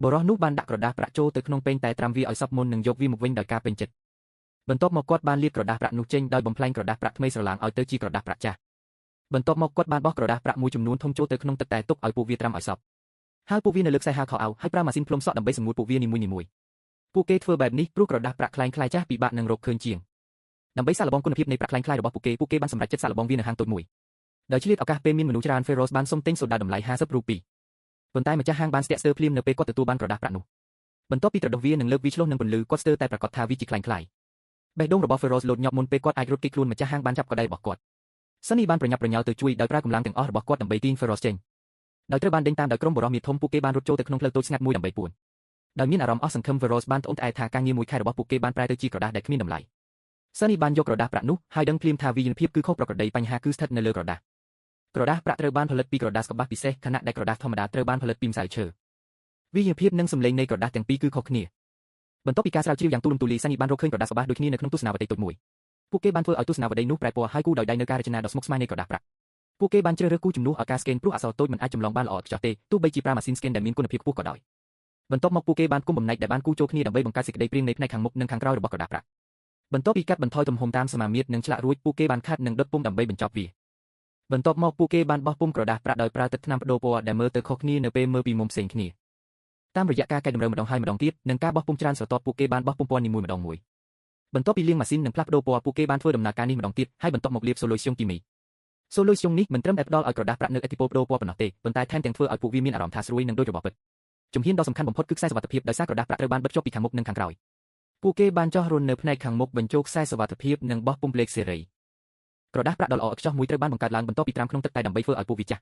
បរោះនោះបានដាក់ក្រដាសប្រាក់ចូលទៅក្នុងពែងតែត្រាំវាឲ្យសព្វមុននឹងយកវាមកវិញដោយការពេញចិត្តបន្ទាប់មកគាត់បានលាបក្រដាសប្រាក់នោះចេញដោយបំផ្លាញក្រដាសប្រាក់ថ្មីស្រឡាងឲ្យទៅជាក្រដាសប្រាក់ចាស់បន្ទាប់មកគាត់បានបោះក្រដាសប្រាក់មួយចំនួនធំចូលទៅក្នុងទឹកតែទុកឲ្យពួកវាត្រាំឲ្យសព្វហើយពួកវានៅលើខ្សែហាលខោអាវហើយប្រើម៉ាស៊ីនផ្លុំសក់ដើម្បីសម្ងួតពួកវានីមួយៗពួកគេធ្វើបែបនេះព្រោះក្រដាសប្រាក់คล้ายៗចាស់ពិបាកនឹងរកឃើញជាងដើម្បីសាកល្បងគុណភាពនៃប្រាក់คล้ายៗរបស់ពួកគេបានសម្រេចចិត្តសាកល្បងវានៅហាងតូចមួយដោយឆ្លៀតឱកាសពេលមានមនុស្សច្រើន Feroz បានសុំទិញសូដាតម្លៃ50រូបប៉ុន្តែម្ចាស់ហាងបានស្ទាក់ស្ទើរភ្លាមនៅពេលគាត់ទទួលបានក្រដាសប្រាក់នោះបន្ទាប់ពីត្រដុសវានឹងលើកវាឆ្លុះនឹងពន្លឺគាត់ស្ទើរតែប្រកាសថាវាជាคล้ายៗបេះដូងរបស់ Feroz លោតញាប់មុនពេលគាត់អាចរត់គេចខ្លួនម្ចាស់ហាងបានចាប់កដៃរបស់គាត់ Sunny បានប្រញាប់ប្រញាល់ទៅជួយដោយប្រើកម្លាំងទាំងអស់របស់គាត់ដើម្បីទាញ Feroz ចេញដោយត្រូវបានដេញតាមដោយក្រុមបរិមាធំពួកគេបានរត់ចូលទៅក្នុងផ្លូវតូចស្ងាត់មួយដើម្បីពួនដោយមានអារម្មណ៍អស់សង្ឃឹម Feroz បានត្អូញត្អែរថាការងារមួយខែរបស់ពួកគេបានប្រែទៅជាក្រដាសដែលគ្មានតម្លៃ Sunny បានយកក្រដាសប្រាក់នោះហើយដឹងភ្លាមថាវាយនភាពគឺខុសប្រក្រតីបញ្ហាគឺស្ថិតនៅលើក្រដាសប្រាក់ត្រូវបានផលិតពីក្រដាសកប្បាសពិសេសខណៈដែលក្រដាសធម្មតាត្រូវបានផលិតពីម្សៅឈើវាយនភាពនិងសម្លេងនៃក្រដាសទាំងពីរគឺខុសគ្នាបន្ទាប់ពីការស្រាវជ្រាវយ៉ាងទូលំទូលាយ Sunny បានរកឃើញក្រដាសកប្បាសដូចគ្នានៅក្នុងទស្សនាវដ្តីតូចមួយពួកគេបានធ្វើឲ្យទស្សនាវដ្តីនោះប្រែពណ៌ហើយគូដោយដៃនៅការរចនាដ៏ស្មុគស្មាញនៃក្រដាសប្រាក់ពួកគេបានជ្រើសរើសគូជំនួសឲ្យការស្កេនព្រោះអក្សរតូចមិនអាចចម្លងបានល្អឥតខ្ចោះទេទោះបីជាប្រើម៉ាស៊ីនស្កេនដែលមានគុណភាពខ្ពស់ក៏ដោយបន្ទាប់មកពួកគេបានគុំបំណែកដែលបានគូចូលគ្នាដើម្បីបង្កើតសេចក្តីព្រាងនៃផ្នែកខាងមុខនិងខាងក្រោយរបស់ក្រដាសប្រាក់បន្ទាប់ពីកាត់បន្ថយទំហំតាមសមាមាត្រនិងឆ្លាក់រួចពួកគេបានខាត់និងដុតពុម្ពដើម្បីបញ្ចប់វាបន្ទាប់មកពួកគេបានបោះពុម្ពក្រដាសប្រាក់ដោយប្រើទឹកថ្នាំបដូរពណ៌ដែលមើលទៅខុសគ្នានៅពេលមើលពីមុំផ្សេងគ្នាតាមរយៈការកែតម្រូវម្ដងហើយម្ដងទៀតនិងការបោះពុម្ពច្រើនស្រទាប់ពួកគេបានបោះពុម្ពពណ៌នីមួយម្ដងមួយបន្ទាប់ពីលាងម៉ាស៊ីននិងផ្លាស់ប្ដូរពណ៌ពួកគេបានធ្វើដំណើរការនេះម្ដងទៀតហើយបន្ទាប់មកលាបសូឡូស្យូងគីមីសូឡូស្យូងនេះមិនត្រឹមតែផ្ដល់ឲ្យក្រដាសប្រាក់នូវឥទ្ធិពលបដូរពណ៌ប៉ុណ្ណោះទេប៉ុន្តែថែមទាំងធ្វើឲ្យពួកវាមានអារម្មណ៍ថាស្រួយនិងដូចរបស់ពិតជំហានដ៏សំខាន់បំផុតគឺខ្សែសុវត្ថិភាពដោយសារក្រដាសប្រាក់ត្រូវបានបិទជាប់ពីខាងមុខនិងខាងក្រោយពួកគេបានចោះរន្ធនៅផ្នែកខាងមុខបញ្ចូលខ្សែសុវត្ថិភាពនិងបោះពុម្ពលេខសេរីក្រដាសប្រាក់ដ៏ល្អឥតខ្ចោះមួយត្រូវបានបង្កើតឡើងបន្ទាប់ពីត្រាំក្នុងទឹកតែដើម្បីធ្វើឲ្យពួកវាចាស់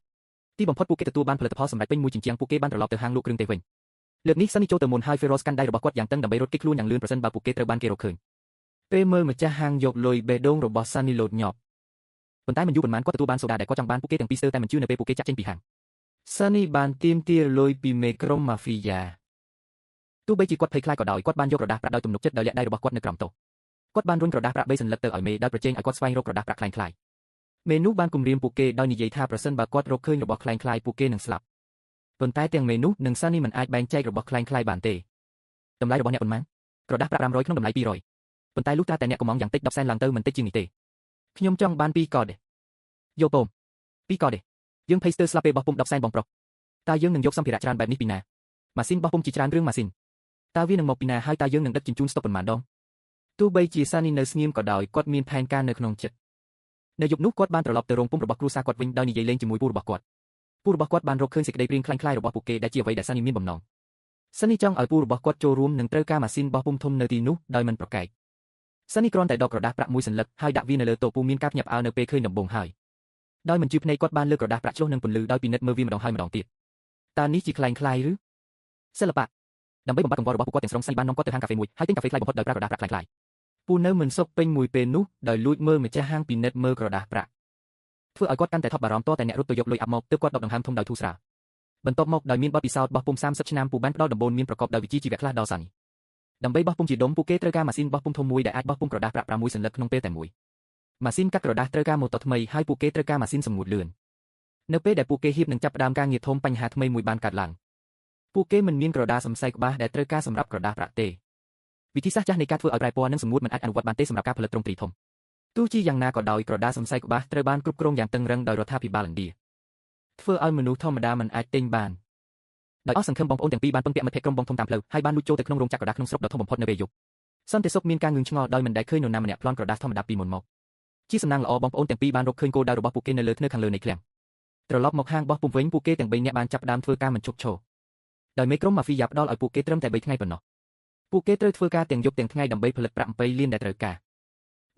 ទីបំផុតពួកគេទទួលបានផលិតផលសម្រេចពេញមួយជញ្ជាំងពួកគេបានត្រឡប់ទៅហាងលក់គ្រឿងទេសវិញលើកនេះ Sunny ចូលទៅមុនហើយ Feroz កាន់ដៃរបស់គាត់យ៉ាងតឹងដើម្បីរត់គេចខ្លួនយ៉ាងលឿនប្រសិនបើពួកគេត្រូវបានគេរកឃើញពេលមើលម្ចាស់ហាងយកលុយបេះដូងរបស់ Sunny លោតញាប់ប៉ុន្តែមិនយូរប៉ុន្មានគាត់ទទួលបានសូដាដែលគាត់ចង់បានពួកគេទាំងពីរស្ទើរតែមិនជឿនៅពេលពួកគេចាក់ចេញពីហាង Sunny បានទាមទារលុយពីមេក្រុមម៉ាហ្វីយ៉ាទោះបីជាគាត់ភ័យខ្លាចក៏ដោយគាត់បានយកក្រដាសប្រាក់ដោយទំនុកចិត្តដោយលាក់ដៃរបស់គាត់នៅក្រោមតុគាត់បានរុញក្រដាសប្រាក់3សន្លឹកទៅឲ្យមេដោយប្រជែងឲ្យគាត់ស្វែងរកក្រដាសប្រាក់คล้ายៗមេនោះបានគំរាមពួកគេដោយនិយាយថាប្រសិនបើគាត់រកឃើញរបស់คล้ายៗពួកគេនឹងស្លាប់ប៉ុន្តែទាំងមេនោះនិង Sunny មិនអាចបែងចែករបស់คล้ายៗបានទេតម្លៃរបស់អ្នកប៉ុន្មានក្រដាសប្រាក់500ក្នុងតម្លៃ200ប៉ុន្តែលុះត្រាតែអ្នកកំងយ៉ាងតិច10សែនឡើងទៅមិនតិចជាងនេះទេខ្ញុំចង់បាន2កតយកពម2កតយើងភ័យស្ទើរស្លាប់ពេលបោះពុម្ព10សែនបងប្រុសតើយើងនឹងយកសម្ភារៈច្រើនបែបនេះពីណាម៉ាស៊ីនបោះពុម្ពជាច្រើនគ្រឿងម៉ាស៊ីនតើវានឹងមកពីណាហើយតើយើងនឹងដឹកជញ្ជូនស្តុកប៉ុន្មានដងទោះបីជា Sunny នៅស្ងៀមក៏ដោយគាត់មានផែនការនៅក្នុងចិត្តនៅយប់នោះគាត់បានត្រឡប់ទៅរោងពុម្ពរបស់គ្រួសារគាត់វិញដោយនិយាយលេងជាមួយពូរបស់គាត់បានរកឃើញសេចក្តីព្រាងคล้ายៗរបស់ពួកគេដែលជាអ្វីដែល Sunny មានបំណង Sunny ចង់ឲ្យពូរបស់គាត់ចូលរួមនិងត្រូវការម៉ាស៊ីនបោះពុម្ពធំនៅទីនោះដោយមិនប្រកែក Sunny គ្រាន់តែដកក្រដាសប្រាក់មួយសន្លឹកហើយដាក់វានៅលើតុពូមានការភ្ញាក់ផ្អើលនៅពេលឃើញដំបូងហើយដោយមិនជឿភ្នែកគាត់បានលើកក្រដាសប្រាក់ឆ្លុះនឹងពន្លឺដោយពិនិត្យមើលវាម្ដងហើយម្ដងទៀតតើនេះជាคล้ายៗឬសិល្បៈដើម្បីបំបត្តិកង្វល់របស់ពួកគាត់ទាំងស្រុង Sunny បាននាំគាត់ទៅហាងកាហ្វេមួយហើយទិញកាហ្វេថ្លៃបំផុតដោយប្រើក្រដាសប្រាក់คล้ายៗពូនៅមិនសុខពេញមួយពេលនោះដោយលួចមើលម្ចាស់ហាងពិនិត្យមើលក្រដាសប្រាក់ធ្វើឲ្យគាត់កាន់តែថប់បារម្ភតតែអ្នករត់ទៅយកលុយអាប់មកទើបគាត់ដកដង្ហើមធំដោយធូរស្រាលបន្ទាប់មកដោយមានបទពិសោធន៍បោះពុម្ព30ឆ្នាំពូបានផ្ដល់ដំបូន្មានប្រកបដោយវិជ្ជាជីវៈខ្លះដល់ Sunny ដើម្បីបោះពុម្ពជាដុំពួកគេត្រូវការម៉ាស៊ីនបោះពុម្ពធំមួយដែលអាចបោះពុម្ពក្រដាសប្រាក់6សន្លឹកក្នុងពេលតែមួយម៉ាស៊ីនកាត់ក្រដាសត្រូវការម៉ូតូថ្មីហើយពួកគេត្រូវការម៉ាស៊ីនសម្ងួតលឿននៅពេលដែលពួកគេហៀបនឹងចាប់ផ្ដើមការងារធំបញ្ហាថ្មីមួយបានកើតឡើងពួកគេមិនមានក្រដាសសំសៃក្បាសដែលត្រូវការសម្រាប់ក្រដាសប្រាក់ទេវិធីសាស្ត្រចាស់នៃការធ្វើឲ្យប្រែពណ៌និងសម្ងួតមិនអាចអនុវត្តបានទេសម្រាប់ការផលិតទ្រង់ទ្រីធំទោះជាយ៉ាងណាក៏ដោយក្រដាសសំសៃក្បាសត្រូវបានគ្រប់គ្រងយ៉ាងតឹងរ៉ឹងដោយរដ្ឋាភិបាលឥណ្ឌាធ្វើឲ្យមនុស្សធម្មតាមិនអាចទិញបានដោយអស់សង្ឃឹមបងប្អូនទាំងពីរបានពឹងពាក់មិត្តភក្តិក្រុមបងធំតាមផ្លូវហើយបានលួចចូលទៅក្នុងរោងចក្រក្រដាសក្នុងស្រុកដ៏ធំបំផុតនៅពេលយប់សន្តិសុខមានការងឿងឆ្ងល់ដោយមិនដែលឃើញនរណាម្នាក់ប្លន់ក្រដាសធម្មតាពីមុនមកជាសំណាងល្អបងប្អូនទាំងពីរបានរកឃើញគោលដៅរបស់ពួកគេនៅលើធ្នើខាងលើនៃឃ្លាំងត្រឡប់មកហាងបោះពុម្ពវិញពួកគេទាំង3នាក់បានចាប់ផ្ដើមធ្វើការមិនឈប់ឈរដោយមេក្រុមម៉ាហ្វីយ៉ាផ្ដល់ឲ្យពួកគេត្រឹមតែ3ថ្ងៃប៉ុណ្ណោះពួកគេត្រូវធ្វើការទាំងយប់ទាំងថ្ងៃដើម្បីផលិតប្រាក់7លានដែលត្រូវការ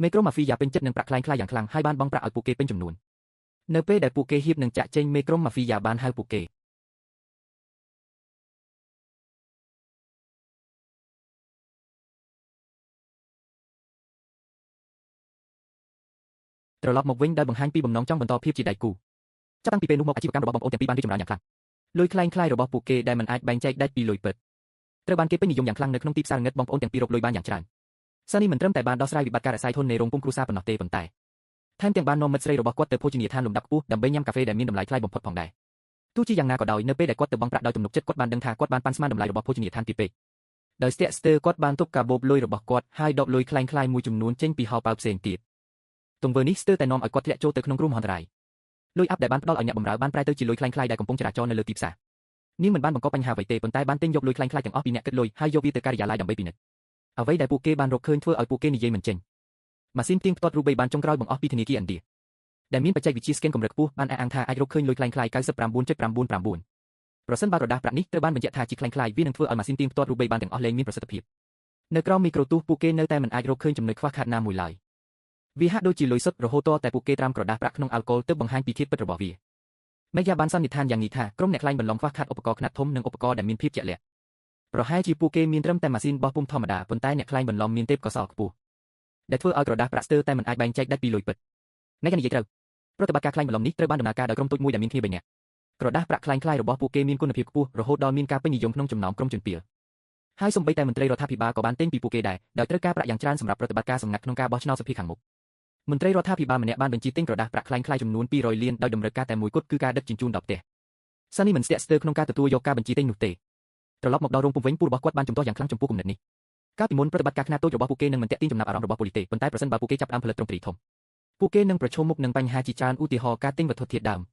មេក្រុមម៉ាហ្វីយ៉ាពេញចិត្តនឹងប្រាក់คล้ายៗយ៉ាងខ្លាំងហើយបានបង់ប្រាក់ឲ្យពួកគេពេញចំនួននៅពេលដែលពួកគេហៀបនឹងចាក់ចេញមេក្រុមម៉ាហ្វីយ៉ាបានហៅពួកគេត្រឡប់មកវិញដោយបង្ហាញពីបំណងចង់បន្តភាពជាដៃគូចាប់តាំងពីពេលនោះមកអាជីវកម្មរបស់បងប្អូនទាំងពីរបានរីកចម្រើនយ៉ាងខ្លាំងលុយคล้ายៗរបស់ពួកគេដែលមិនអាចបែងចែកដាច់ពីលុយពិតត្រូវបានគេពេញនិយមយ៉ាងខ្លាំងនៅក្នុងទីផ្សារងឹតបងប្អូនទាំងពីររកលុយបានយ៉ាងច្រើន Sunny មិនត្រឹមតែបានដោះស្រាយវិបត្តិការរសាយធននៃរោងពុម្ពគ្រួសារប៉ុណ្ណោះទេប៉ុន្តែថែមទាំងបាននាំមិត្តស្រីរបស់គាត់ទៅភោជនីយដ្ឋានលំដាប់ខ្ពស់ដើម្បីញ៉ាំកាហ្វេដែលមានតម្លៃថ្លៃបំផុតផងដែរ ទោះជាយ៉ាងណាក៏ដោយនៅពេលដែលគាត់ទៅបង់ប្រាក់ដោយទំនុកចិត្តគាត់បានដឹងថាគាត់បានប៉ាន់ស្មានតម្លៃរបស់ភោជនីយដ្ឋានទីពេកដោយស្ទាក់ស្ទើរគាត់បានទប់កាបូបលុយរបស់គាត់ហើយដកលុយคล้ายៗមួយចំនួនចេញពីហោប៉ៅផ្សេងទៀតទង្វើនេះស្ទើរតែនាំឲ្យគាត់ធ្លាក់ចូលទៅក្នុងគ្រោះមហន្តរាយលុយអាប់ដែលបានផ្ដល់ឲ្យអ្នកបម្រើបានប្រែទៅជាលុយคล้ายៗដែលកំពុងចរាចរនៅលើទីផ្សារនាងមិនបានបង្កបញ្ហាអ្វីទេប៉ុន្តែបានទិញយកលុយคล้ายៗទាំងអស់ពីអ្នកគិតលុយហើយយកវាទៅការិយាល័យដើម្បីពិនិត្យអ្វីដែលពួកគេបានរកឃើញធ្វើឲ្យពួកគេនិយាយមិនចេញម៉ាស៊ីនទៀងផ្ទាត់រូបិយបានចុងក្រោយបង្អស់ពីធនាគារឥណ្ឌាដែលមានបច្ចេកវិទ្យាស្កេនកម្រិតខ្ពស់បានអះអាងថាអាចរកឃើញលុយคล้ายៗ 99.99% ប្រសិនបើក្រដាសប្រាក់នេះត្រូវបានបញ្ជាក់ថាជាคล้ายៗវានឹងធ្វើឲ្យម៉ាស៊ីនទៀងផ្ទាត់រូបិយបានទាំងអស់លែងមានប្រសិទ្ធភាពនៅក្រោមមីក្រូទូសពួកគេនៅតែមិនអាចរកឃើញចំណុចខ្វះខាតណាមួយឡើយវាហាក់ដូចជាលុយសុទ្ធរហូតតែពួកគេត្រាំក្រដាសប្រាក់ក្នុងអាល់កុលទើបបង្ហាញពីភាពពិតរបស់វាមេយ៉ាបានសន្និដ្ឋានយ៉ាងនេះថាក្រុមអ្នកខ្លែងបន្លំខ្វះខាតឧបករណ៍ខ្នាតធំនិងឧបករណ៍ដែលមានភាពជាក់លាក់ប្រហែលជាពួកគេមានត្រឹមតែម៉ាស៊ីនបោះពុម្ពធម្មតាប៉ុន្តែអ្នកខ្លែងបន្លំមានទេពកោសល្យខ្ពស់ដែលធ្វើឲ្យក្រដាសប្រាក់ស្ទើរតែមិនអាចបែងចែកដាច់ពីលុយពិតមេយ៉ានិយាយត្រូវប្រតិបត្តិការខ្លែងបន្លំនេះត្រូវបានដំណើរការដោយក្រុមតូចមួយដែលមានគ្នា3នាក់ក្រដាសប្រាក់ខ្លែងៗរបស់ពួកគេមានគុណភាពខ្ពស់រហូតដល់មានការពេញនិយមក្នុងចំណោមក្រុមជនពាលហើយសូម្បីតែមន្ត្រីរដ្ឋាភិបាលក៏បានទិញពីពួកគេដែរដោយត្រូវការប្រាក់យ៉ាងច្រើនសម្រាប់ប្រតិបត្តិការសម្ងាត់ក្នុងការបោះឆ្នោតសភាខាងមុខមន្ត្រីរដ្ឋាភិបាលម្នាក់បានបញ្ជាទិញក្រដាសប្រាក់ខ្លែងៗចំនួន200លានដោយតម្រូវការតែមួយគត់គឺការដឹកជញ្ជូនដល់ផ្ទះសានីមិនស្ទាក់ស្ទើរក្នុងការទទួលយកការបញ្ជាទិញនោះទេត្រឡប់មកដល់រោងពុម្ពវិញពូរបស់គាត់បានជំទាស់យ៉ាងខ្លាំងចំពោះគំនិតនេះកាលពីមុនប្រតិបត្តិការខ្នាតតូចរបស់ពួកគេនឹងមិនទាក់ទាញចំណាប់អារម្មណ៍របស់ប៉ូលីសទេប៉ុន្តែប្រសិនបើពួកគេចាប់ផ្ដើមផលិតទ្រង់ទ្រាយធំពួកគេនឹងប្រឈមមុខនឹងបញ្ហាជាច្រើនឧទាហរណ៍ការទិញវត្ថុធាតុដើម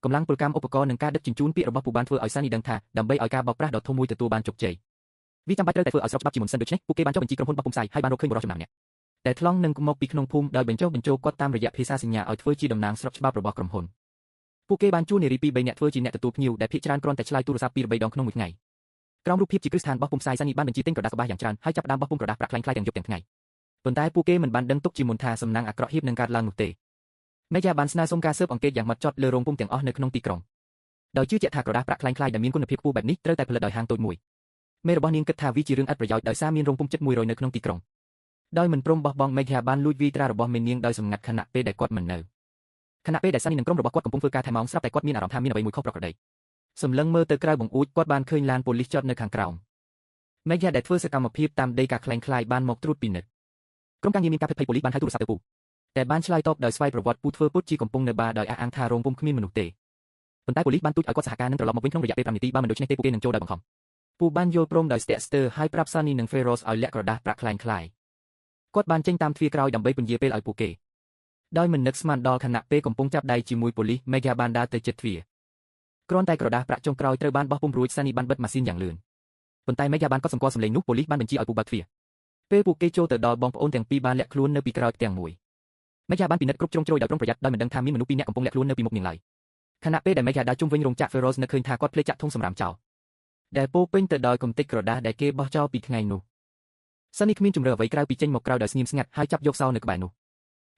កម្លាំងពលកម្មឧបករណ៍និងការដឹកជញ្ជូនពាក្យរបស់ពូបានធ្វើឲ្យសានីដឹងថាដើម្បីឲ្យការបោកប្រាស់ដ៏ធំមួយទទួលបានជោគជ័យវាចាំបាច់ត្រូវតែធ្វើឲ្យស្របច្បាប់ជាមុនសិនដូច្នេះពួកគេបានចុះបញ្ជីក្រុមហ៊ុនបោះពុម្ពផ្សាយហើយបានរកឃើញបុរសចំណាំម្នាក់ដែលថ្លង់នឹងមកពីក្នុងភូមិដោយបញ្ចុះបញ្ចូលគាត់តាមរយៈភាសាសញ្ញាឲ្យធ្វើជាតំណាងស្របច្បាប់របស់ក្រុមហ៊ុនពួកគេបានជួលនារីពី3នាក់ធ្វើជាអ្នកទទួលភ្ញៀវដែលភាគច្រើនគ្រាន់តែឆ្លើយទូរស័ព្ទ2 3ដងក្នុងមួយថ្ងៃក្រោមរូបភាពជាគ្រឹះស្ថានបោះពុម្ពផ្សាយសានីបានបញ្ជីទិញក្រដាសកបាសយ៉ាងច្រើនហើយចាប់ផ្ដើមបោះពុម្ពក្រដាសប្រាក់ខ្លែងៗទាំងយប់ទាំងថ្ងៃប៉ុន្តែពួកគេមិនបានដឹងទុកជាមុនថាសំណាងអាក្រក់ហៀបនឹងកើតឡើងនោះទេមេយ៉ាបានស្នើសុំការស៊ើបអង្កេតយ៉ាងម៉ត់ចត់លើរោងពុម្ពទាំងអស់នៅក្នុងទីក្រុងដោយជឿជាក់ថាក្រដាសប្រាក់ខ្លែងៗដែលមានគុណភាពខ្ពស់បែបនេះត្រូវតែផលិតដោយហាងតូចមួយមេរបស់នាងគិតថាវាជារឿងឥតប្រយោជន៍ដោយសារមានរោងពុម្ពជិត100នៅក្នុងទីក្រុងដោយមិនព្រមបោះបង់មេយ៉ាបានលួចវាយត្រារបស់មេនាងដោយសម្ងាត់ខណៈពេលដែលគាត់មិននៅខណៈពេលដែលសានីនិងក្រុមរបស់គាត់កំពុងធ្វើការថែម៉ោងស្រាប់តែគាត់មានអារម្មណ៍ថាមានអ្វីមួយខុសប្រក្រតីសម្លឹងមើលទៅក្រៅបង្អួចគាត់បានឃើញឡានប៉ូលីសចតនៅខាងក្រោមមេយ៉ាដែលធ្វើសកម្មភាពតាមដីការខ្លែងៗបានមកត្រួតពិនិត្យក្រុមការងារមានការភ័យប៉ូលីសបានហៅទូរស័ព្ទទៅពូតែបានឆ្លើយតបដោយស្វ័យប្រវត្តិពូធ្វើពុតជាកំពុងនៅបារដោយអះអាងថារោងពុម្ពគ្មានមនុស្សទេប៉ុន្តែប៉ូលីសបានទូចឲ្យគាត់សហការនឹងត្រឡប់មកវិញក្នុងរយៈពេល5នាទីបើមិនដូច្នេះទេពួកគេនឹងចូលដោយបង្ខំពូបានយល់ព្រមដោយស្ទាក់ស្ទើរហើយប្រាប់សានីនិងហ្វេរ៉ូសឲ្យលាក់ក្រដាសប្រាក់ខ្លែងៗគាត់បានចេញតាមទ្វារក្រោយដើម្បីពន្យាពេលឲ្យពួកគេដោយមិននឹកស្មានដល់ខណៈពេលកំពុងចាប់ដៃជាមួយប៉ូលីសមេយ៉ាបានដើរទៅជិតទ្វារគ្រាន់តែក្រដាសប្រាក់ចុងក្រោយត្រូវបានបោះពុម្ពរួចសានីបានបិទម៉ាស៊ីនយ៉ាងលឿនប៉ុន្តែមេយ៉ាបានកត់សម្គាល់សំឡេងនោះប៉ូលីសបានបញ្ជាឲ្យពូបើកទ្វារពេលពួកគេចូលទៅដល់បងប្អូនទាំងពីរបានលាក់ខ្លួននៅពីក្រោយផ្ទាំងមួយមេយ៉ាបានពិនិត្យគ្រប់ជ្រុងជ្រោយដោយប្រុងប្រយ័ត្នដោយមិនដឹងថាមានមនុស្ស2នាក់កំពុងលាក់ខ្លួននៅពីមុខនាងឡើយខណៈពេលដែលមេយ៉ាដើរជុំវិញរោងចក្រ Feroz នឹកឃើញថាគាត់ភ្លេចចាក់ធុងសម្រាមចោលដែលពោពេញទៅដោយកម្ទេចក្រដាសដែលគេបោះចោលពីថ្ងៃនោះសានីគ្មានជំរឿអ្វីក្រៅពីចេញមកក្រៅដោយស្ងៀមស្ងាត់ហើយចាប់យកសោនៅក្បែរនោ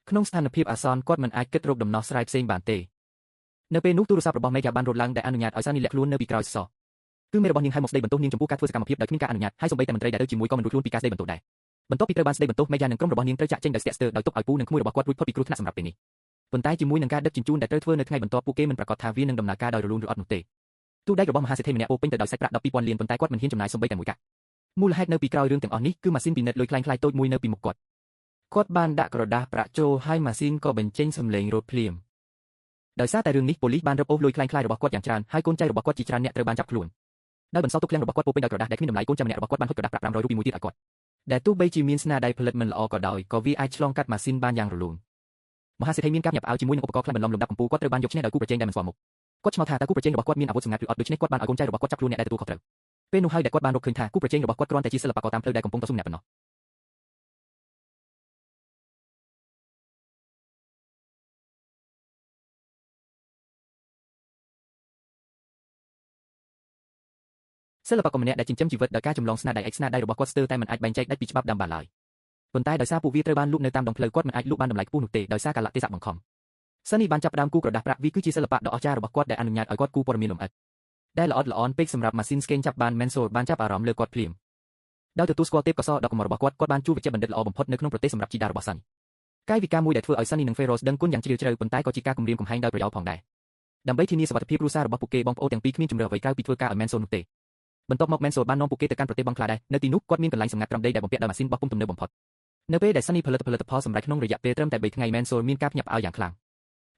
ះក្នុងស្ថានភាពអាសន្នគាត់មិនអាចគិតរកដំណោះស្រាយផ្សេងបានទេនៅពេលនោះទូរស័ព្ទរបស់មេយ៉ាបានរត់ឡើងដែលអនុញ្ញាតឲ្យសានីលាក់ខ្លួននៅពីក្រោយសសរគឺមេរបស់នាងឲ្យមកស្ដីបន្ទោសនាងចំពោះការធ្វើសកម្មភាពដោយគ្មានការអនុញ្ញាតហើយសូម្បីតែមន្ត្រីដែលទៅជាមួយក៏មិនរួចខ្លួនពីការស្ដីបន្ទោសដែរបន្ទាប់ពីត្រូវបានស្ដីបន្ទោសមេយ៉ានិងក្រុមរបស់នាងត្រូវចាក់ចេញដោយស្ទាក់ស្ទើរដោយទុកឲ្យពូនិងក្មួយរបស់គាត់រួចផុតពីគ្រោះថ្នាក់សម្រាប់ពេលនេះប៉ុន្តែជាមួយនឹងការដឹកជញ្ជូនដែលត្រូវធ្វើនៅថ្ងៃបន្ទាប់ពួកគេមិនប្រកាសថាវានឹងដំណើរការដោយរលូនឬអត់នោះទេទូដែករបស់មហាសេដ្ឋីម្នាក់ពោពេញទៅដោយសាច់ប្រាក់ 12,000 លានប៉ុន្តែគាត់មិនហ៊ានចំណាយសូម្បីតែមួយកាក់មូលហេតុនៅពីក្រោយរឿងទាំងអស់នេះគឺម៉ាស៊ីនពិនិត្យលុយខ្លាំងៗតូចមួយនៅពីមុខគាត់បានដាក់ក្រដាសប្រាក់ចូលហើយម៉ាស៊ីនក៏បញ្ចេញសំឡេងរត់ភ្លាមដោយសារតែរឿងនេះប៉ូលីសបានរឹបអូសលុយខ្លាំងៗរបស់គាត់យ៉ាងច្រើនហើយកូនចៅរបស់គាត់ជាច្រើនអ្នកត្រូវបានចាប់ខ្លួនដោយបន្សល់ទុកឃ្លាំងរបស់គាត់ពោពេញដោយក្រដាសដែលគ្មានតម្លៃកូនចៅម្នាក់របស់គាត់បានហុចក្រដាសប្រាក់500រូបមួយទៀតឲ្យគាត់ដែលទោះបីជាមានស្នាដៃផលិតមិនល្អក៏ដោយក៏វាអាចឆ្លងកាត់ម៉ាស៊ីនបានយ៉ាងរលូនមហាសេដ្ឋីមានការញាប់អើជាមួយនឹងឧបករណ៍ខ្លាំងបន្លំលំដាប់កម្ពុជាគាត់ត្រូវបានយកឈ្នះដោយគូប្រជែងដែលមិនស្គាល់មុខគាត់ឆ្ងល់ថាតើគូប្រជែងរបស់គាត់មានអាវុធសម្ងាត់ឬអត់ដូច្នេះគាត់បានឲ្យកូនចៅរបស់គាត់ចាប់ខ្លួនអ្នកដែលទទួលខុសត្រូវពេលនោះហើយដែលគាត់បានរកឃើញថាគូប្រជែងរបស់គាត់គ្រាន់តែជាសិល្បករតាមផ្លូវដែលកំពុងតស៊ូម្នាក់ប៉ុណ្ណោះសិល្បករម្នាក់ដែលចិញ្ចឹមជីវិតដោយការចម្លងស្នាដៃឯកស្នាដៃរបស់គាត់ស្ទើរតែមិនអាចបែងចែកដាច់ពីច្បាប់តាមបានឡើយប៉ុន្តែដោយសារពួកវាត្រូវបានលក់នៅតាមដងផ្លូវគាត់មិនអាចលក់បានតម្លៃខ្ពស់នោះទេដោយសារកាលៈទេសៈបង្ខំសានីបានចាប់ផ្ដើមគូក្រដាសប្រាក់វាគឺជាសិល្បៈដ៏អស្ចារ្យរបស់គាត់ដែលអនុញ្ញាតឲ្យគាត់គូព័ត៌មានលម្អិតដែលល្អិតល្អន់ពេកសម្រាប់ម៉ាស៊ីនស្កេនចាប់បាន Mensor បានចាប់អារម្មណ៍លើគាត់ភ្លាមដោយទទួលស្គាល់ទេពកោសល្យដ៏កម្ររបស់គាត់បានជួបវេជ្ជបណ្ឌិតល្អបំផុតនៅក្នុងប្រទេសសម្រាប់ជីតារបស់សានីកាយវិការមួយដែលធ្វើឲ្យសានីនិង Feroz ដឹងគុណយ៉ាងជ្រាលជ្រៅប៉ុន្តែក៏ជាការគំរាមកំហែងដោយប្រយោលផងដែរដើម្បីធានាសុវត្ថិភាពគ្រួសាររបស់ពួកគេបងប្អូនទាំងពីរគ្មានជំរឿអ្វីក្រៅពីធ្វើការឲ្យ Mensor នោះទេបន្ទាប់មក Mensor បាននាំពួកគេទៅកាន់ប្រទេសបង់ក្លាដែរនៅទីនោះគាត់មានកន្លែងសម្ងាត់ក្រំដីដែលបំពាក់ដោយម៉ាស៊ីនបោះពុម្ពទំនើបបំផុតនៅពេលដែលសានីផលិតផលសម្រាប់ក្នុងរយៈពេលត្រឹមតែ3ថ្ងៃ Mensor មានការភ្ញាក់ផ្អើលយ៉ាងខ្លាំង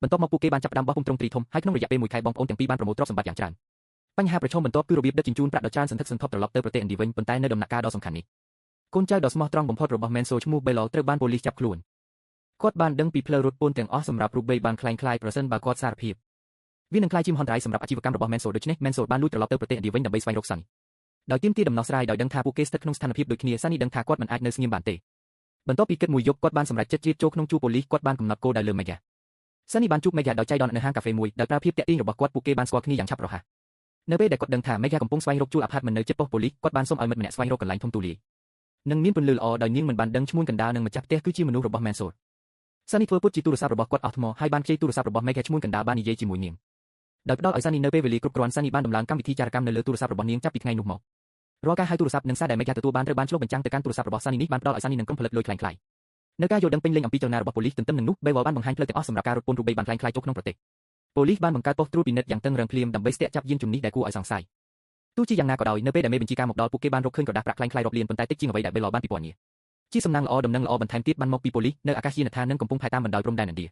បន្ទាប់មកពួកគេបានចាប់ផ្ដើមបោះពុម្ពទ្រង់ទ្រីធំហើយក្នុងរយៈពេល1ខែបងប្អូនទាំងពីរបានប្រមូលទ្រព្យសម្បត្តិយ៉ាងច្រើនបញ្ហាប្រឈមបន្ទាប់គឺរបៀបដឹកជញ្ជូនប្រាក់ដ៏ច្រើនសន្ធឹកសន្ធាប់ត្រឡប់ទៅប្រទេសឥណ្ឌាវិញប៉ុន្តែនៅដំណាក់កាលដ៏សំខាន់នេះកូនចៅដ៏ស្មោះត្រង់បំផុតរបស់ Mansour ឈ្មោះ Belal ត្រូវបានប៉ូលីសចាប់ខ្លួនគាត់បានដឹងពីផ្លូវរត់ពន្ធទាំងអស់សម្រាប់រូបិយបានคล้ายៗប្រសិនបើគាត់សារភាពវានឹងក្លាយជាមហន្តរាយសម្រាប់អាជីវកម្មរបស់ Mansour ដូច្នេះ Mansour បានលួចត្រឡប់ទៅប្រទេសឥណ្ឌាវិញដើម្បីស្វែងរក Sunny ដោយទាមទារដំណោះស្រាយដោយដឹងថាពួកគេស្ថិតក្នុងស្ថានភាពដូចគ្នា Sunny ដឹងថាគាត់មិនអាចនៅស្ងៀមបានទេបន្ទាប់ពីគិតមួយយប់គាត់បានសម្រេចចិត្តជ្រៀតចូលក្នុងជួរប៉ូលីសគាត់បានកំណត់គោលដៅលើ Mega Sunny បានជួប Mega ដោយចៃដន្យនៅហាងកាហ្វេមួយដោយប្រើភាពតាក់ទាញរបស់គាត់ពួកគេបានស្គាល់គ្នាយ៉ាងឆាប់រហ័សនៅពេលដែលគាត់ដឹងថា Mega កំពុងស្វែងរកជួល Apartment នៅជិតប៉ុស្តិ៍ប៉ូលីសគាត់បានសុំឲ្យមិត្តម្នាក់ស្វែងរកកន្លែងធំទូលាយនិងមានពន្លឺល្អដោយនាងមិនបានដឹងឈ្មោះកណ្ដាលនិងម្ចាស់ផ្ទះគឺជាមនុស្សរបស់ Mansour Sunny ធ្វើពុតជាទូរស័ព្ទរបស់គាត់អស់ថ្មហើយបានខ្ចីទូរស័ព្ទរបស់ Mega ឈ្មោះកណ្ដាលបាននិយាយជាមួយនាងដោយផ្ដល់ឲ្យ Sunny នៅពេលវេលាគ្រប់គ្រាន់ Sunny បានដំឡើងកម្មវិធីចារកម្មនៅលើទូរស័ព្ទរបស់នាងចាប់ពីថ្ងៃនោះមករាល់ការហៅទូរស័ព្ទនិងសារដែល Mega ទទួលបានត្រូវបានឆ្លុះបញ្ចាំងទៅកាន់ទូរស័ព្ទរបស់ Sunny នេះបានផ្ដល់ឲ្យ Sunny និងក្រុមផលិតលុយខ្លាំងៗនៅការយល់ដឹងពេញលេញអំពីចលនារបស់ប៉ូលីសទន្ទឹមនឹងនោះ Bewal បានបង្ហាញផ្លូវទាំងអស់សម្រាប់ការរត់ពន្ធរូបិយបានខ្លាំងៗចូលក្នុងប្រទេសប៉ូលីសបានបង្កើតប៉ុស្តិ៍ត្រួតពិនិត្យយ៉ាងតឹងរ៉ឹងភ្លាមដើម្បីស្ទាក់ចាប់យានជំនិះដែលគួរឲ្យសង្ស័យទោះជាយ៉ាងណាក៏ដោយនៅពេលដែលមេបញ្ជាការមកដល់ពួកគេបានរកឃើញក្រដាសប្រាក់ខ្លាំងៗរាប់លានប៉ុន្តែតិចជាងអ្វីដែល Bewal បានពិពណ៌នាជាសំណាងល្អដំណឹងល្អបន្ថែមទៀតបានមកពីប៉ូលីសនៅអាកាសយានដ្ឋាននិងកំពុងផែតាមបណ្ដោយព្រំដែនឥណ្ឌា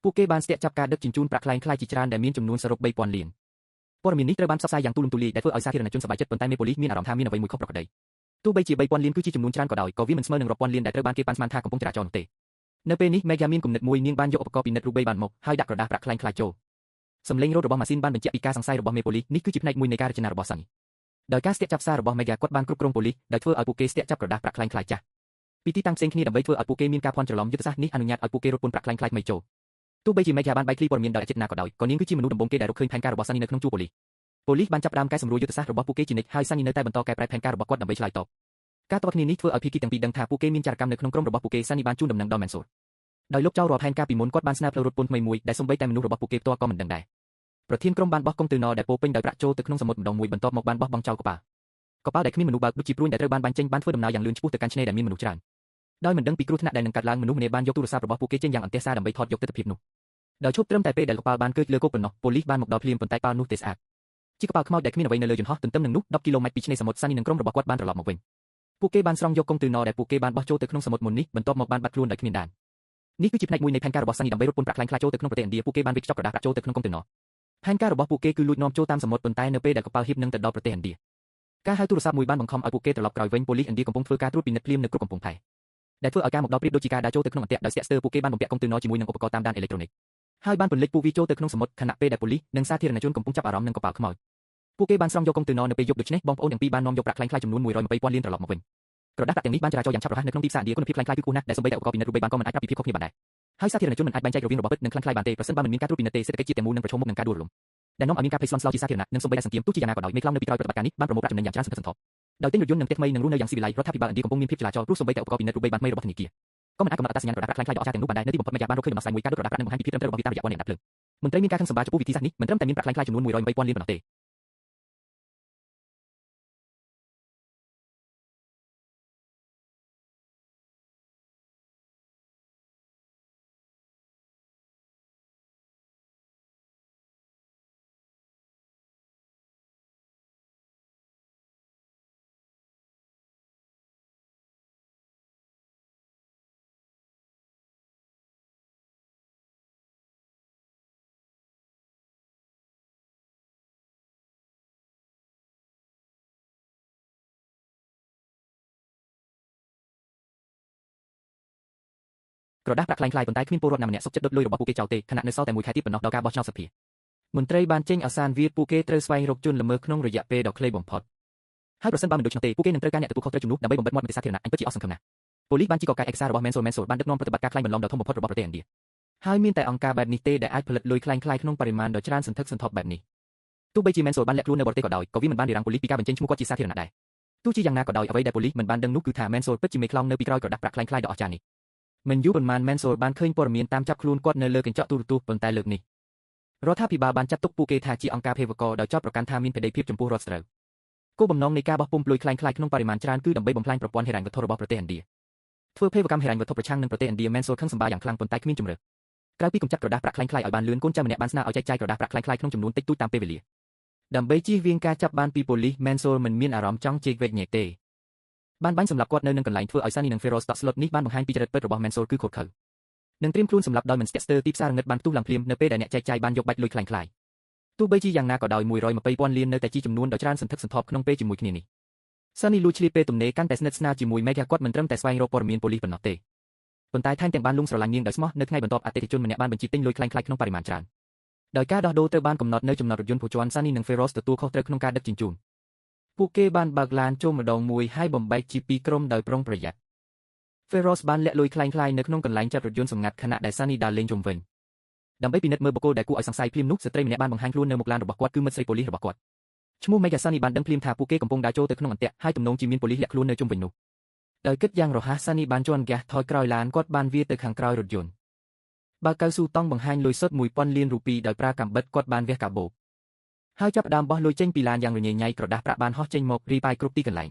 ពួកគេបានស្ទាក់ចាប់ការដឹកជញ្ជូនប្រាក់ខ្លាំងៗជាច្រើនដែលមានចំនួនសរុប $3,000 លានព័ត៌មាននេះត្រូវបានផ្សព្វផ្សាយយ៉ាងទូលំទូលាយដែលធ្វើឲ្យសាធារណជនសប្បាយចិត្តប៉ុន្តែមេប៉ូលីសមានអារម្មណ៍ថាមានអ្វីមួយខុសប្រក្រតីទោះបីជា $3,000 លានគឺជាចំនួនច្រើនក៏ដោយក៏វាមិនស្មើនឹងរាប់ពាន់លានដែលត្រូវបានគេប៉ាន់ស្មានថាកំពុងចរាចរនោះទេនៅពេលនេះ Mega មានគំនិតមួយនាងបានយកឧបករណ៍ពិនិត្យរូបិយបានមកហើយដាក់ក្រដាសប្រាក់ខ្លាំងៗចូលសំឡេងរត់របស់ម៉ាស៊ីនបានបញ្ជាក់ពីការសង្ស័យរបស់មេប៉ូលីសនេះគឺជាផ្នែកមួយនៃការរចនារបស់ Sunny ដោយការស្ទាក់ចាប់សាររបស់ Mega គាត់បានគ្រប់គ្រងប៉ូលីសដោយធ្វើឲ្យពួកគេស្ទាក់ចាប់ក្រដាសប្រាក់ខ្លាំងៗចាស់ពីទីតាំងផ្សេងគ្នាដើម្បីធ្វើឲ្យពួកគេមានការភ័ន្តច្រឡំយុទ្ធសាស្ត្រនេះអនុញ្ញាតឲ្យពួកគេរត់ពន្ធប្រាក់ខ្លាំងៗមិនចូលទោះបីជា Mega បានបែកធ្លាយព័ត៌មានដោយអចេតនាក៏ដោយក៏នាងគឺជាមនុស្សដំបូងគេដែលរកឃើញផែនការរបស់ Sunny នៅក្នុងជួរប៉ូលីសបានចាប់ផ្ដើមកែសម្រួលយុទ្ធសាស្ត្ររបស់ពួកគេជានិច្ចហើយ Sunny នៅតែបន្តកែប្រែផែនការរបស់គាត់ដើម្បីឆ្លើយតបការតបគ្នានេះធ្វើឲ្យភាគីទាំងពីរដឹងថាពួកគេមានចារកម្មនៅក្នុងក្រុមរបស់ពួកគេ Sunny បានជូនដំណឹងដល់ Mansour ដោយលុបចោលរាល់ផែនការពីមុនគាត់បានស្នើផ្លូវរត់ពន្ធថ្មីមួយដែលសូម្បីតែមនុស្សរបស់ពួកគេផ្ទាល់ក៏មិនដឹងដែរប្រធានក្រុមបានបោះកុងតឺន័រដែលពោពេញដោយប្រាក់ចូលទៅក្នុងសមុទ្រម្ដងមួយបន្ទាប់មកបានបោះបង់ចោលកប៉ាល់ដែលគ្មានមនុស្សបើកដូចជាព្រួញដែលត្រូវបានបាញ់ចេញបានធ្វើដំណើរយ៉ាងលឿនឆ្ពោះទៅកាន់ឆ្នេរដែលមានមនុស្សច្រើនដោយមិនដឹងពីគ្រោះថ្នាក់ដែលនឹងកើតឡើងមនុស្សម្នាក់បានយកទូរស័ព្ទរបស់ពួកគេចេញយ៉ាងអន្ទះសារដើម្បីថតយកទិដ្ឋភាពនោះដោយឈប់ត្រឹមតែពេលដែលកប៉ាល់បានកើលើគោកប៉ុណ្ណោះប៉ូលីសបានមកដល់ភ្លាមប៉ុន្តែប៉ាល់នោះទេស្អាតជាកប៉ាល់ខ្មោចដែលគ្មានអ្វីនៅលើយន្តហោះទន្ទឹមនឹងនោះ10គីឡូម៉ែត្រពីឆ្នេរសមុទ្រ Sunny និងក្រុមរបស់គាត់បានត្រឡប់មកវិញពួកគេបានស្រង់យកកុងតឺន័រដែលពួកគេបានបោះចូលទៅក្នុងសមុទ្រមុននេះបន្ទាប់មកបានបាត់ខ្លួនដោយគ្មានដាននេះគឺជាផ្នែកមួយនៃផែនការរបស់ Sunny ដើម្បីរត់ពន្ធប្រាក់ខ្លាំងៗចូលទៅក្នុងប្រទេសឥណ្ឌាពួកគេបានវេចខ្ចប់ក្រដាសប្រាក់ចូលទៅក្នុងកុងតឺន័រផែនការរបស់ពួកគេគឺលួចនាំចូលតាមសមុទ្រប៉ុន្តែនៅពេលដែលកប៉ាល់ហៀបនឹងទៅដល់ប្រទេសឥណ្ឌាការហៅទូរស័ព្ទមួយបានបង្ខំឲ្យពួកគេត្រឡប់ក្រោយវិញប៉ូលីសឥណ្ឌាកំពុងធ្វើការត្រួតពិនិត្យភ្លាមនៅគ្រប់កំពង់ផែដែលធ្វើឲ្យការមកដល់ប្រៀបដូចជាការដើរចូលទៅក្នុងអន្ទាក់ដោយស្ទាក់ស្ទើរពួកគេបានបំពាក់កុងតឺន័រជាមួយនឹងឧបករណ៍តាមដានអេឡិចត្រូនិកហើយបានពន្លិចពួកវាចូលទៅក្នុងសមុទ្រខណៈពេលដែលប៉ូលីសនិងសាធារណជនកំពុងចាប់អារម្មណ៍នឹងកប៉ាល់ខ្មោចពួកគេបានស្រង់យកកុងតឺន័រនៅពេលយប់ដូច្នេះបងប្អូនទាំងពីរបាននាំយកប្រាក់ខ្លាំងៗចំនួន$120,000 លានត្រឡប់មកវិញក្រដាសប្រាក់ទាំងនេះបានចរាចរយ៉ាងឆាប់រហ័សនៅក្នុងទីផ្សារឥណ្ឌាគុណភាពខ្លាំងៗគឺខ្ពស់ណាស់ដែលសូម្បីតែឧបករណ៍ពិនិត្យរូបិយបានក៏មិនអាចប្រាប់ពីភាពខុសគ្នាបានដែរហើយសាធារណជនមិនអាចបែងចែករវាងរបស់ពិតនិងខ្លាំងៗបានទេប្រសិនបើមិនមានការត្រួតពិនិត្យទេសេដ្ឋកិច្ចជាតិទាំងមូលនឹងប្រឈមមុខនឹងការដួលរលំដែលនាំឲ្យមានការភ័យស្លន់ស្លោជាសាធារណៈនិងសូម្បីតែសង្គ្រាមទោះជាយ៉ាងណាក៏ដោយមេខ្លោងនៅពីក្រោយប្រតិបត្តិការនេះបានប្រមូលប្រាក់ចំណេញយ៉ាងច្រើនសន្ធឹកសន្ធាប់ដោយទិញរថយន្តនិងផ្ទះថ្មីនិងរស់នៅយ៉ាងស៊ីវិល័យរដ្ឋាភិបាលឥណ្ឌាកំពុងមានភាពចលាចលព្រោះសូម្បីតែឧបករណ៍ពិនិត្យរូបិយបានថ្មីរបស់ធនាគារក៏មិនអាចកំណត់អត្តសញ្ញាណក្រដាសប្រាក់ខ្លាំងៗដ៏អស្ចារ្យទាំងនោះបានដែរនៅទីបំផុត Mega បានរកឃើញដំណោះស្រាយមួយការដុតក្រដាសប្រាក់និងបង្ហាញពីភាពត្រឹមត្រូវរបស់វាតាមរយៈពណ៌នៃអាណាភ្លើងមន្ត្រីមានការខឹងសម្បារចំពោះវិធីសាស្ត្រនេះមិនត្រឹមតែមានប្រាក់ខ្លាំងៗចំនួន$120,000 លានប៉ុណ្ណោះទេក្រដាសប្រាក់ខ្លាំងៗប៉ុន្តែគ្មានពលរដ្ឋណាម្នាក់សុខចិត្តដុតលុយរបស់ពួកគេចោលទេខណៈនៅសល់តែមួយខែទៀតប៉ុណ្ណោះដល់ការបោះឆ្នោតសភាមន្ត្រីបានចេញអសានវាពួកគេត្រូវស្វែងរកជនល្មើសក្នុងរយៈពេលដ៏ខ្លីបំផុតហើយប្រសិនបើមិនដូច្នោះទេពួកគេនឹងត្រូវការអ្នកទទួលខុសត្រូវជំនួសដើម្បីបំបិទមាត់មតិសាធារណៈអញពិតជាអស់សង្ឃឹមណាស់ប៉ូលីសបានជីកកឯកសាររបស់ Mansour បានដឹកនាំប្រតិបត្តិការខ្លាំងបន្លំដ៏ធំបំផុតរបស់ប្រទេសឥណ្ឌាហើយមានតែអង្គការបែបនេះទេដែលអាចផលិតលុយខ្លាំងៗក្នុងបរិមាណដ៏ច្រើនសន្ធឹកសន្ធាប់បែបនេះទោះបីជា Mansour បានលាក់ខ្លួននៅបរទេសក៏ដោយក៏វាមិនបានរារាំងប៉ូលីសពីការបញ្ចេញឈ្មោះគាត់ជាសាធារណៈដែរទោះជាយ៉ាងណាក៏ដោយអ្វីដែលប៉ូលីសមិនបានដឹងនោះគឺថា Mansour ពិតជាមេខ្លោងនៅពីក្រោយក្រដាសប្រាក់ខ្លាំងៗដ៏អស្ចារ្យនេះមិនយូរប៉ុន្មាន Mansour បានឃើញព័ត៌មានតាមចាប់ខ្លួនគាត់នៅលើកញ្ចក់ទូរទស្សន៍ប៉ុន្តែលើកនេះរដ្ឋាភិបាលបានចាត់ទុកពួកគេថាជាអង្គការភេរវករដោយចោទប្រកាន់ថាមានភេរភាពចំពោះរដ្ឋស្រូវគោលបំណងនៃការបោះពុម្ពលុយខ្លាំងៗក្នុងបរិមាណច្រើនគឺដើម្បីបំផ្លាញប្រព័ន្ធហិរញ្ញវត្ថុរបស់ប្រទេសឥណ្ឌាធ្វើភេរវកម្មហិរញ្ញវត្ថុប្រឆាំងនឹងប្រទេសឥណ្ឌា Mansour ខឹងសម្បារយ៉ាងខ្លាំងប៉ុន្តែគ្មានជម្រើសក្រៅពីកម្ចាត់ក្រដាសប្រាក់ខ្លាំងៗឲ្យបានលឿនកូនចៅម្នាក់បានស្នើឲ្យចែកចាយក្រដាសប្រាក់ខ្លាំងៗក្នុងចំនួនតិចតួចតាមពេលវេលាដើម្បីជៀសវាងការចាប់បានពីប៉ូលីស Mansour មិនមានអារម្មណ៍ចង់ជែកវែកញែកទេបានបាញ់សម្លាប់គាត់នៅនឹងកន្លែងធ្វើឲ្យ Sunny និង Feroz Stock Slot នេះបានបង្ហាញពីចរិតពិតរបស់ Mansour គឺខុសខើ នឹងត្រៀមខ្លួនសម្រាប់ដោយមិនស្ទាក់ស្ទើរទីផ្សារងឹតបានផ្ទុះឡើងភ្លាមនៅពេលដែលអ្នកចែកចាយបានយកបាច់លុយខ្លាំងៗទោះបីជាយ៉ាងណាក៏ដោយ120,000 លាននៅតែជាចំនួនដ៏ច្រើនសន្ធឹកសន្ធាប់ក្នុងពេលជាមួយគ្នានេះ Sunny លួចឆ្លៀតពេលទំនេរកាន់តែស្និទ្ធស្នាលជាមួយ Mega គាត់មិនត្រឹមតែស្វែងរកព័ត៌មានប៉ូលីសប៉ុណ្ណោះទេប៉ុន្តែថែមទាំងបានលង់ស្រឡាញ់នាងដោយស្មោះនៅថ្ងៃបន្ទាប់អតិថិជនម្នាក់បានបញ្ជាទិញលុយខ្លាំងៗក្នុងបរិមាណច្រើនដោយការដោះដូរត្រូវបានកំណត់នៅចំណតរថយន្តភូជ័ន Sunny និង Feroz ទទួលខុសត្រូវក្នុងការដឹកជញ្ជូនពួកគេបានបើកឡានចូលម្ដងមួយហើយបំបែកជាពីរក្រុមដោយប្រុងប្រយ័ត្ន Feroz បានលាក់លុយខ្លាំងៗនៅក្នុងកន្លែងចាត់រថយន្តសម្ងាត់ខណៈដែល Sunny ដើរលេងជុំវិញដើម្បីពិនិត្យមើលបុគ្គលដែលគួរឲ្យសង្ស័យភ្លាមនោះស្ត្រីម្នាក់បានបង្ហាញខ្លួននៅមុខឡានរបស់គាត់គឺមិត្តស្រីប៉ូលីសរបស់គាត់ឈ្មោះ Mega Sunny បានដឹងភ្លាមថាពួកគេកំពុងដើរចូលទៅក្នុងអន្ទាក់ហើយទំនងជាមានប៉ូលីសលាក់ខ្លួននៅជុំវិញនោះដោយគិតយ៉ាងរហ័ស Sunny បានជន់ហ្គាសថយក្រោយឡានគាត់បានវាទៅខាងក្រោយរថយន្តបើកៅស៊ូតង់បង្ហាញលុយសុទ្ធ 1000 លានរូពីដោយប្រើកាំបិតគាត់បានវះកាបូបហើយចាប់ផ្ដើមបោះលុយចេញពីឡានយ៉ាងរញ៉េញ៉ៃក្រដាសប្រាក់បានហោះចេញមករីប៉ាយគ្រប់ទីកន្លែង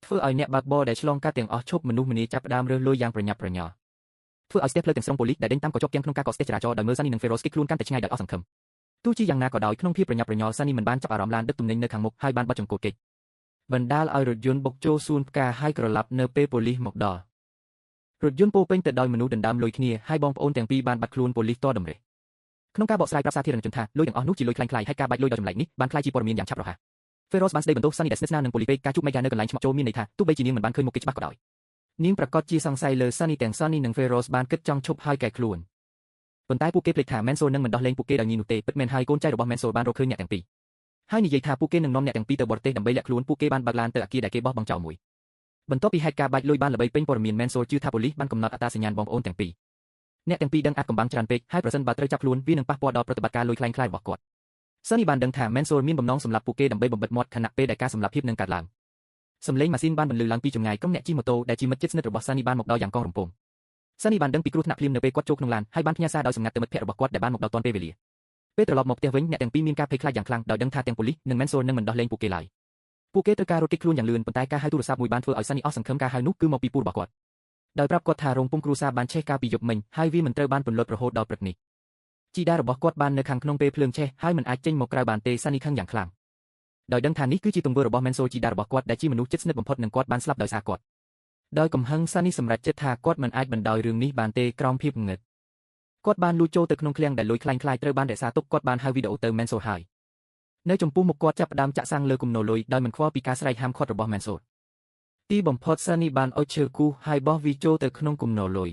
ធ្វើឲ្យអ្នកបើកបរដែលឆ្លងកាត់ទាំងអស់ឈប់មនុស្សម្នាចាប់ផ្ដើមរើសលុយយ៉ាងប្រញាប់ប្រញាល់ធ្វើឲ្យស្ទះផ្លូវទាំងស្រុងប៉ូលីសដែលដេញតាមកញ្ចប់ទាំងក្នុងការកកស្ទះចរាចរណ៍ដោយមើល Sunny និង Feroz គេខ្លួនកាន់តែឆ្ងាយដោយអស់សង្ឃឹមទោះជាយ៉ាងណាក៏ដោយក្នុងភាពប្រញាប់ប្រញាល់ Sunny មិនបានចាប់អារម្មណ៍ឡានដឹកទំនិញនៅខាងមុខហើយបានបត់ចង្កូតគេចបណ្ដាលឲ្យរថយន្តបុកចូលសួនផ្កាហើយក្រឡាប់នៅពេលប៉ូលីសមកដល់រថយន្តពោពេញទៅដោយមនុស្សដណ្ដើមលុយគ្នាហើយបងប្អូនទាំងពីរបានបាត់ខ្លួនប៉ូលីសតតម្រេះក្នុងការបកស្រាយប្រាប់សាធារណជនថាលុយទាំងអស់នោះជាលុយខ្លាំងៗហើយការបាច់លុយដោយចម្លែកនេះបានក្លាយជាព័ត៌មានយ៉ាងឆាប់រហ័ស Feroz បានស្ដីបន្ទោស Sunny ដែលស្និទ្ធស្នាលនឹងប៉ូលីសពេកការជួប Mega នៅកន្លែងឆ្មក់ចូលមានន័យថាទោះបីជានាងមិនបានឃើញមុខគេច្បាស់ក៏ដោយនាងប្រកាសជាសង្ស័យលើ Sunny ទាំង Sunny និង Feroz បានគិតចង់ឈប់ហើយកែខ្លួនប៉ុន្តែពួកគេភ្លេចថា Mensol នឹងមិនដោះលែងពួកគេដោយងាយនោះទេពិតមែនហើយកូនចៅរបស់ Mensol បានរកឃើញអ្នកទាំងពីរហើយនិយាយថាពួកគេនឹងនាំអ្នកទាំងពីរទៅបរទេសដើម្បីលាក់ខ្លួនពួកគេបានបើកឡានទៅអគារដែលគេបោះបង់ចោលមួយបន្ទាប់ពីហេតុការណ៍បាច់លុយបានល្បីពេញព័ត៌មាន Mensol ជឿថាប៉ូលីសបានកំណត់អត្តសញ្ញាណបងប្អូនទាំងពីរអ្នកទាំងពីរដឹងអាចកំបាំងច្រើនពេកហើយប្រសិនបើត្រូវចាប់ខ្លួនវានឹងប៉ះពាល់ដល់ប្រតិបត្តិការលុយខ្លាំងៗរបស់គាត់ Sunny បានដឹងថា Mensol មានបំណងសម្លាប់ពួកគេដើម្បីបំបិទមាត់ខណៈពេលដែលការសម្លាប់ភាពនឹងកើតឡើងសំឡេងម៉ាស៊ីនបានបន្លឺឡើងពីចម្ងាយក្រុមអ្នកជិះម៉ូតូដែលជាមិត្តជិតស្និទ្ធរបស់ Sunny បានមកដល់យ៉ាងកងរំពង Sunny បានដឹងពីគ្រោះថ្នាក់ភ្លាមនៅពេលគាត់ចូលក្នុងឡានហើយបានផ្ញើសារដោយសម្ងាត់ទៅមិត្តភក្តិរបស់គាត់ដែលបានមកដល់ទាន់ពេលវេលាពេលត្រឡប់មកផ្ទះវិញអ្នកទាំងពីរមានការភ័យខ្លាចយ៉ាងខ្លាំងដោយដឹងថាទាំងប៉ូលីសនិង Mensol នឹងមិនដោះលែងពួកគេឡើយពួកគេត្រូវការរត់គេចខ្លួនយ៉ាងលឿនប៉ុន្តែការហៅទូរស័ព្ទមួយបានធ្វើឲ្យ Sunny អស់សង្ឃឹមការហៅនោះគឺមកពីពូរបស់គាត់ដោយប្រាប់គាត់ថារោងពុម្ពគ្រួសារបានឆេះកាលពីយប់មិញហើយវាមិនត្រូវបានពន្លត់រហូតដល់ព្រឹកនេះជីតារបស់គាត់បាននៅខាងក្នុងពេលភ្លើងឆេះហើយមិនអាចចេញមកក្រៅបានទេ Sunny ខឹងយ៉ាងខ្លាំងដោយដឹងថានេះគឺជាទង្វើរបស់ Mensol ជីតារបស់គាត់ដែលជាមនុស្សជិតស្និទ្ធបំផុតនឹងគាត់បានស្លាប់ដោយសារគាត់ដោយកំហឹង Sunny សម្រេចចិត្តថាគាត់មិនអាចបណ្ដោយរឿងនេះបានទេក្រោមភាពងឹតគាត់បានលួចចូលទៅក្នុងឃ្លាំងដែលលុយខ្លាំងៗត្រូវបានរក្សាទុកគាត់បានហៅវីដេអូទៅ Mensol ហើយនៅចំពោះមុខគាត់ចាប់ផ្ដើមចាក់សាំងលើគំនរលុយដោយមិនខ្វល់ពីការស្រែកហាមឃាត់របស់ Mensol ទីបំផុត Sunny បានអុជឈើគូសហើយបោះវាចូលទៅក្នុងគំនរលុយ